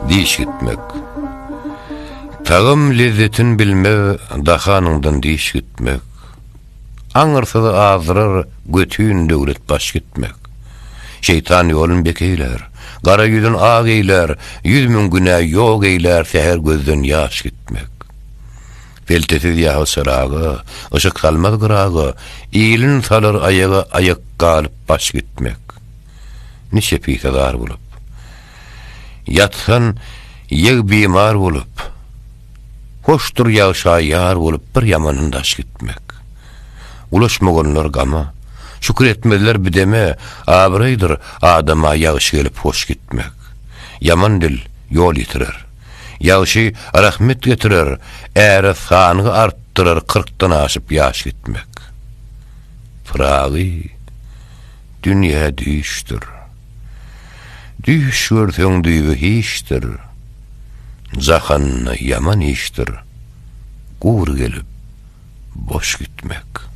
diş gitmek. Tağım lezzetin bilme, dahanından diş gitmek. Aňyrsa da azdyrar, götüň döwlet baş gitmek. Şeytan yolun bekeyler, gara yüzün ağ eyler, 100.000 günah ýok eyler, seher gözden ýaş gitmek. Peltesiz ýahy syragy, ışık kalmaz gıragy, iýilin salar ayaga ayak galyp baş gitmek. Niçe pisadar bolup, yatsan ýeg bimar bolup, hoşdur ýaşaýar bolup bir ýamanyndaş gitmek. Ulaşmaganlar gama, şükür etmediler bideme, abraydır adama yağış gelip hoş gitmek. Yaman dil yol yitirer, yağışı rahmet getirer, eğer sanığı arttırar, 40'tan aşıp yaş gitmek. Fırağı, dünya düştür, düş görsün düğü hiçtir, zahanna yaman iştir, gur gelip boş gitmek.